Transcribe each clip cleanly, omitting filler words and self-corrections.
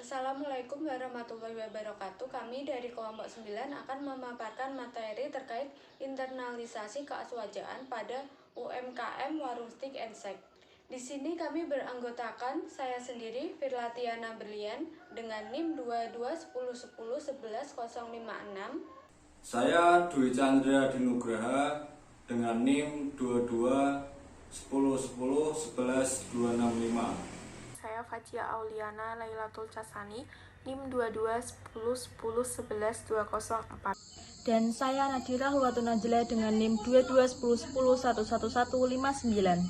Assalamualaikum warahmatullahi wabarakatuh. Kami dari kelompok 9 akan memaparkan materi terkait internalisasi keaswajaan pada UMKM Warung Steak and Shake. Di sini kami beranggotakan saya sendiri Firlatiana Berlian dengan NIM 2210111056. Saya Dwi Chandra Dinugraha dengan NIM 2210111265. Saya Fajia Auliana Lailatul Casani, NIM 2210111204. Dan saya Nadira Huwatun Najla dengan NIM 2210111159.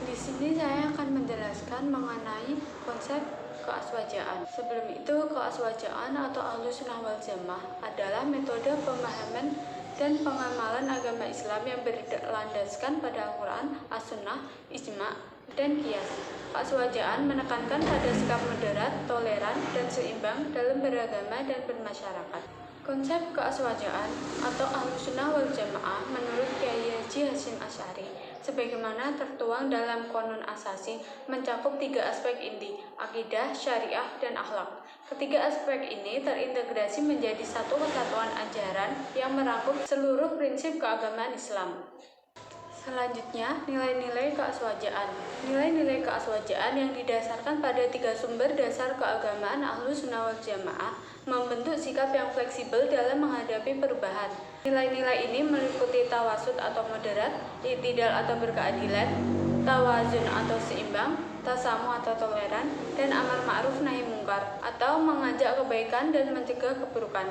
Di sini saya akan menjelaskan mengenai konsep keaswajaan. Sebelum itu, keaswajaan atau Ahlus Sunnah wal Jamaah adalah metode pemahaman dan pengamalan agama Islam yang berlandaskan pada Al-Quran, As-Sunnah, Ijma', dan Qiyas. Keaswajaan menekankan pada sikap moderat, toleran, dan seimbang dalam beragama dan bermasyarakat. Konsep keaswajaan atau Ahlus Sunnah wal Jamaah menurut Kyai Haji Hasyim Asy'ari sebagaimana tertuang dalam Qonun Asasi mencakup 3 aspek inti, akidah, syariah, dan akhlak. Ketiga aspek ini terintegrasi menjadi satu kesatuan ajaran yang merangkum seluruh prinsip keagamaan Islam. Selanjutnya, nilai-nilai keaswajaan. Nilai-nilai keaswajaan yang didasarkan pada 3 sumber dasar keagamaan Ahlus Sunnah wal Jamaah membentuk sikap yang fleksibel dalam menghadapi perubahan. Nilai-nilai ini meliputi tawasud atau moderat, i'tidal atau berkeadilan, tawazun atau seimbang, tasamu atau toleran, dan amar ma'ruf nahi mungkar atau mengajak kebaikan dan mencegah keburukan.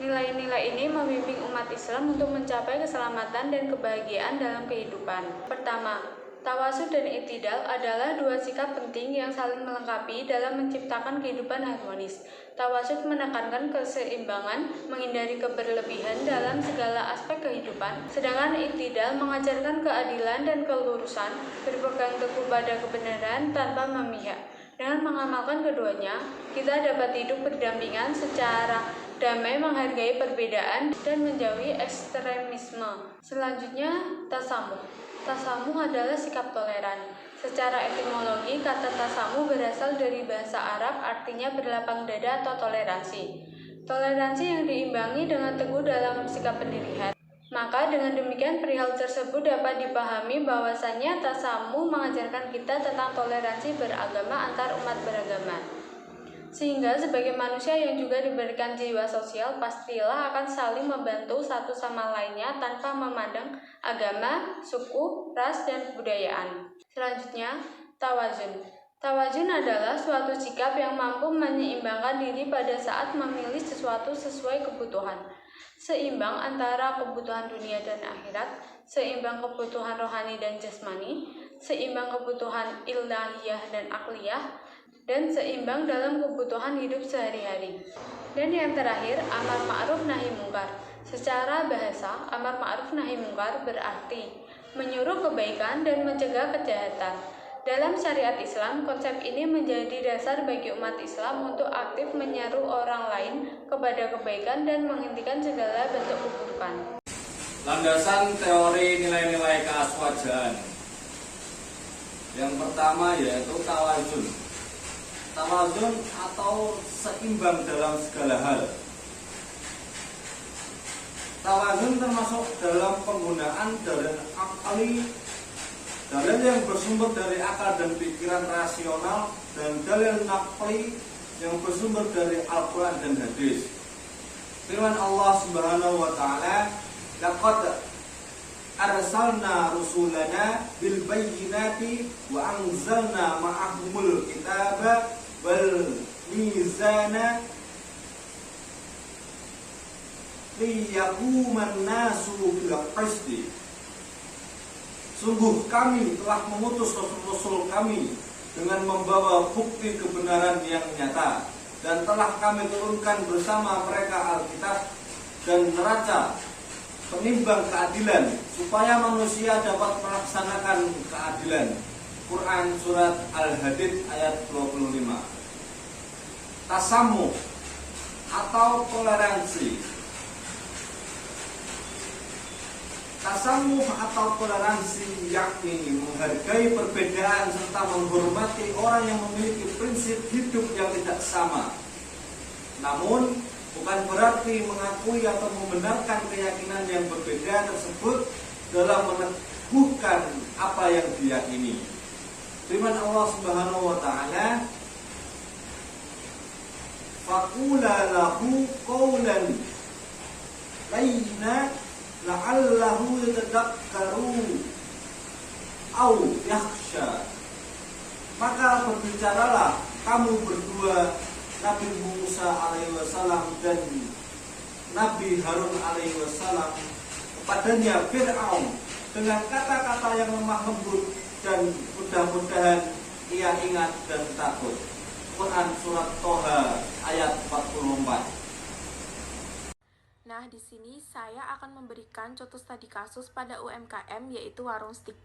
Nilai-nilai ini membimbing umat Islam untuk mencapai keselamatan dan kebahagiaan dalam kehidupan. Pertama, tawasud dan i'tidal adalah 2 sikap penting yang saling melengkapi dalam menciptakan kehidupan harmonis. Tawasud menekankan keseimbangan, menghindari keberlebihan dalam segala aspek kehidupan, sedangkan i'tidal mengajarkan keadilan dan kelurusan, berpegang teguh pada kebenaran tanpa memihak. Dengan mengamalkan keduanya, kita dapat hidup berdampingan secara damai, menghargai perbedaan, dan menjauhi ekstremisme. Selanjutnya, tasamuh. Tasamuh adalah sikap toleran. Secara etimologi, kata tasamuh berasal dari bahasa Arab artinya berlapang dada atau toleransi. Toleransi yang diimbangi dengan teguh dalam sikap pendirian. Maka dengan demikian perihal tersebut dapat dipahami bahwasannya tasamuh mengajarkan kita tentang toleransi beragama antar umat beragama. Sehingga sebagai manusia yang juga diberikan jiwa sosial, pastilah akan saling membantu satu sama lainnya tanpa memandang agama, suku, ras, dan kebudayaan. Selanjutnya, tawazun. Tawazun adalah suatu sikap yang mampu menyeimbangkan diri pada saat memilih sesuatu sesuai kebutuhan. Seimbang antara kebutuhan dunia dan akhirat, seimbang kebutuhan rohani dan jasmani, seimbang kebutuhan ilahiyah dan akliyah, dan seimbang dalam kebutuhan hidup sehari-hari. Dan yang terakhir, amar ma'ruf nahi mungkar. Secara bahasa, amar ma'ruf nahi mungkar berarti menyuruh kebaikan dan mencegah kejahatan. Dalam syariat Islam, konsep ini menjadi dasar bagi umat Islam untuk aktif menyeru orang lain kepada kebaikan dan menghentikan segala bentuk keburukan. Landasan teori nilai-nilai keaswajaan. Yang pertama yaitu tawazun. Tawazun atau seimbang dalam segala hal. Tawazun termasuk dalam penggunaan dalil akli, dalil yang bersumber dari akal dan pikiran rasional, dan dalil naqli yang bersumber dari Al-Quran dan hadis. Firman Allah Subhanahu wa taala, laqad arsalna rusulana bil bayyinati wa anzalna ma'ahumul kitaba wal mizana liyaquman nasu bil qisti. Sungguh kami telah mengutus Rasul kami dengan membawa bukti kebenaran yang nyata, dan telah kami turunkan bersama mereka Alkitab dan neraca penimbang keadilan supaya manusia dapat melaksanakan keadilan. Quran surat Al-Hadid ayat 25. Tasamuh atau toleransi. Tasamuh atau toleransi yakni menghargai perbedaan serta menghormati orang yang memiliki prinsip hidup yang tidak sama. Namun, bukan berarti mengakui atau membenarkan keyakinan yang berbeda tersebut dalam meneguhkan apa yang diyakini. Firman Allah Subhanahu wa taala, faqula lahu qawlan layyina la'allahu yatadakkaru aw yakhsha. Maka berbicaralah kamu berdua, Nabi Musa alaihi wasallam dan Nabi Harun alaihi wasallam, kepadanya Fir'aun dengan kata-kata yang lemah lembut, dan mudah-mudahan ia ingat dan takut. Quran surat Toha ayat 44. Nah, di sini saya akan memberikan contoh studi kasus pada UMKM, yaitu warung stik.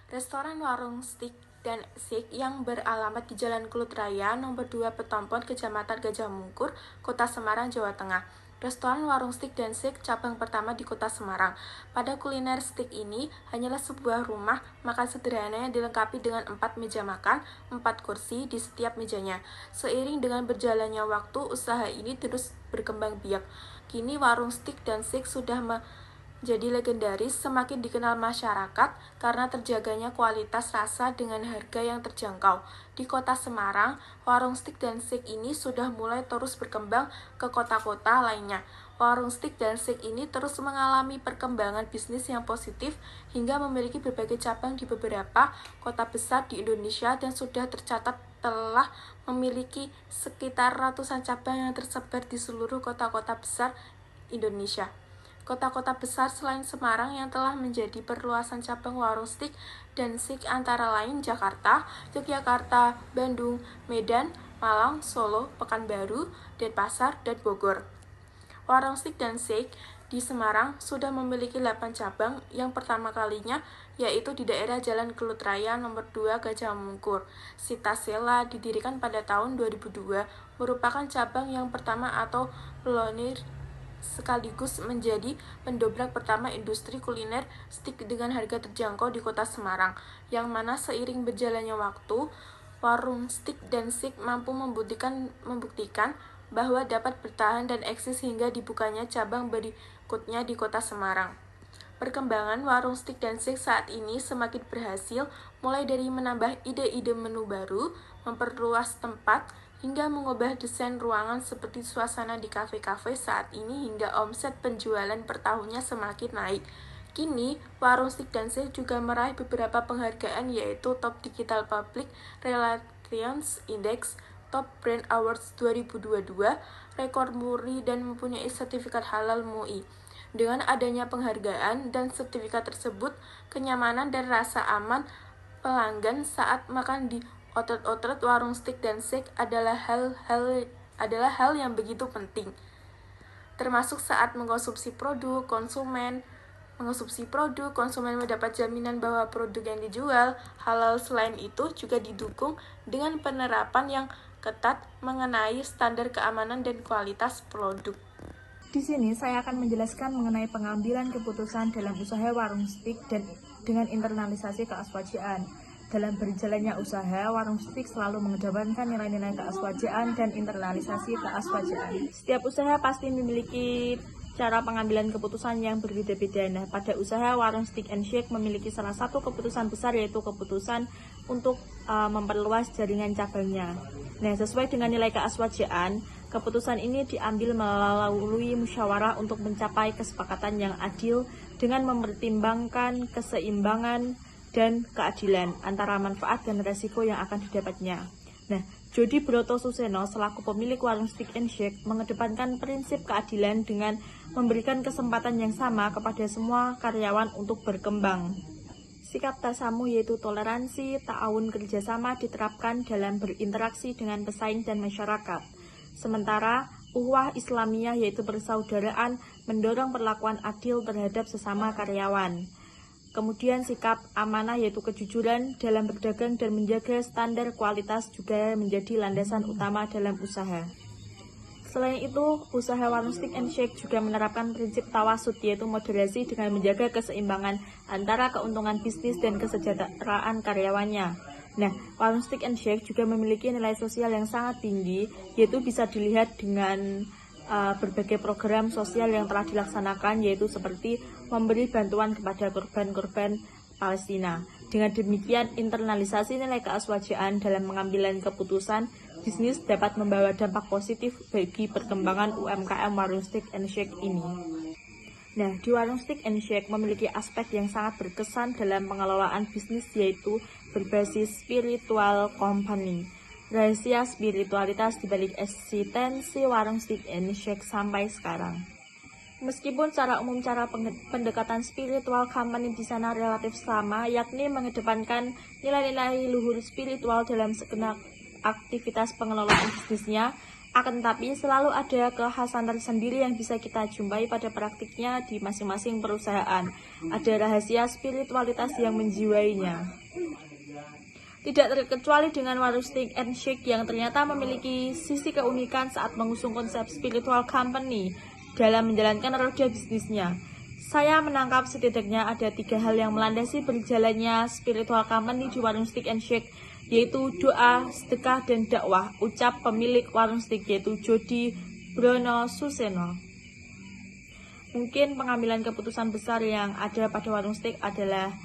Restoran warung stik dan sik yang beralamat di Jalan Kelut Raya, nomor 2 Petompon, Kecamatan Gajah Mungkur, Kota Semarang, Jawa Tengah. Restoran warung stik dan sik cabang pertama di Kota Semarang. Pada kuliner stik ini hanyalah sebuah rumah makan sederhana yang dilengkapi dengan 4 meja makan, 4 kursi di setiap mejanya. Seiring dengan berjalannya waktu, usaha ini terus berkembang biak. Kini warung stik dan sik sudah menjadi legendaris, semakin dikenal masyarakat karena terjaganya kualitas rasa dengan harga yang terjangkau. Di Kota Semarang, warung stik dan sik ini sudah mulai terus berkembang ke kota-kota lainnya. Warung stik dan sik ini terus mengalami perkembangan bisnis yang positif hingga memiliki berbagai cabang di beberapa kota besar di Indonesia dan sudah tercatat telah memiliki sekitar ratusan cabang yang tersebar di seluruh kota-kota besar Indonesia. Kota-kota besar selain Semarang yang telah menjadi perluasan cabang warung stik dan sik antara lain Jakarta, Yogyakarta, Bandung, Medan, Malang, Solo, Pekanbaru, Denpasar, dan Bogor. Warung stik dan sik di Semarang sudah memiliki 8 cabang, yang pertama kalinya yaitu di daerah Jalan Kelut Raya nomor 2 Gajah Mungkur. Sitasela didirikan pada tahun 2002, merupakan cabang yang pertama atau pionir sekaligus menjadi pendobrak pertama industri kuliner stik dengan harga terjangkau di Kota Semarang, yang mana seiring berjalannya waktu, warung stik dan sik mampu membuktikan bahwa dapat bertahan dan eksis hingga dibukanya cabang berikutnya di Kota Semarang. Perkembangan warung stik dan sik saat ini semakin berhasil, mulai dari menambah ide-ide menu baru, memperluas tempat, hingga mengubah desain ruangan seperti suasana di kafe-kafe saat ini, hingga omset penjualan per tahunnya semakin naik. Kini, warung stik dan sik juga meraih beberapa penghargaan, yaitu Top Digital Public Relations Index, Top Brand Awards 2022, rekor muri, dan mempunyai sertifikat halal MUI. Dengan adanya penghargaan dan sertifikat tersebut, kenyamanan dan rasa aman pelanggan saat makan di outlet warung stik dan sik adalah hal yang begitu penting. Termasuk saat mengkonsumsi produk, konsumen mendapat jaminan bahwa produk yang dijual halal. Selain itu, juga didukung dengan penerapan yang ketat mengenai standar keamanan dan kualitas produk. Di sini saya akan menjelaskan mengenai pengambilan keputusan dalam usaha warung stik dan dengan internalisasi keaswajaan. Dalam berjalannya usaha, warung stik selalu mengedepankan nilai-nilai keaswajaan dan internalisasi keaswajaan. Setiap usaha pasti memiliki cara pengambilan keputusan yang berbeda-beda. Nah, pada usaha warung stik and shake memiliki salah satu keputusan besar, yaitu keputusan untuk memperluas jaringan cabangnya. Nah, sesuai dengan nilai keaswajaan, keputusan ini diambil melalui musyawarah untuk mencapai kesepakatan yang adil dengan mempertimbangkan keseimbangan dan keadilan antara manfaat dan resiko yang akan didapatnya. Nah, Jody Broto Suseno selaku pemilik warung stik and shake mengedepankan prinsip keadilan dengan memberikan kesempatan yang sama kepada semua karyawan untuk berkembang. Sikap tasamu yaitu toleransi, ta'awun, kerjasama diterapkan dalam berinteraksi dengan pesaing dan masyarakat. Sementara ukhuwah Islamiyah yaitu persaudaraan mendorong perlakuan adil terhadap sesama karyawan. Kemudian sikap amanah yaitu kejujuran dalam berdagang dan menjaga standar kualitas juga menjadi landasan utama dalam usaha. Selain itu, usaha warung Steak and Shake juga menerapkan prinsip tawasud, yaitu moderasi dengan menjaga keseimbangan antara keuntungan bisnis dan kesejahteraan karyawannya. Nah, warung Steak and Shake juga memiliki nilai sosial yang sangat tinggi, yaitu bisa dilihat dengan berbagai program sosial yang telah dilaksanakan, yaitu seperti memberi bantuan kepada korban-korban Palestina. Dengan demikian, internalisasi nilai keaswajaan dalam pengambilan keputusan bisnis dapat membawa dampak positif bagi perkembangan UMKM warung Steak and Shake ini. Nah, di warung Steak and Shake memiliki aspek yang sangat berkesan dalam pengelolaan bisnis, yaitu berbasis spiritual company. Rahasia spiritualitas dibalik eksistensi warung Steak and Shake sampai sekarang. Meskipun secara umum cara pendekatan spiritual company di sana relatif sama, yakni mengedepankan nilai-nilai luhur spiritual dalam segenap aktivitas pengelolaan bisnisnya, akan tetapi selalu ada kekhasan tersendiri yang bisa kita jumpai pada praktiknya di masing-masing perusahaan. Ada rahasia spiritualitas yang menjiwainya. Tidak terkecuali dengan warung Steak and Shake yang ternyata memiliki sisi keunikan saat mengusung konsep spiritual company dalam menjalankan roda bisnisnya. Saya menangkap setidaknya ada 3 hal yang melandasi berjalannya spiritual company di warung Steak and Shake, yaitu doa, sedekah, dan dakwah, ucap pemilik warung steak yaitu Jody Brono Suseno. Mungkin pengambilan keputusan besar yang ada pada warung steak adalah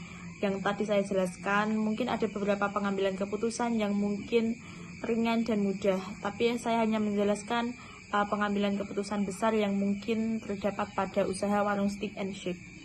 yang tadi saya jelaskan. Mungkin ada beberapa pengambilan keputusan yang mungkin ringan dan mudah, tapi saya hanya menjelaskan pengambilan keputusan besar yang mungkin terdapat pada usaha warung Steak and Shake.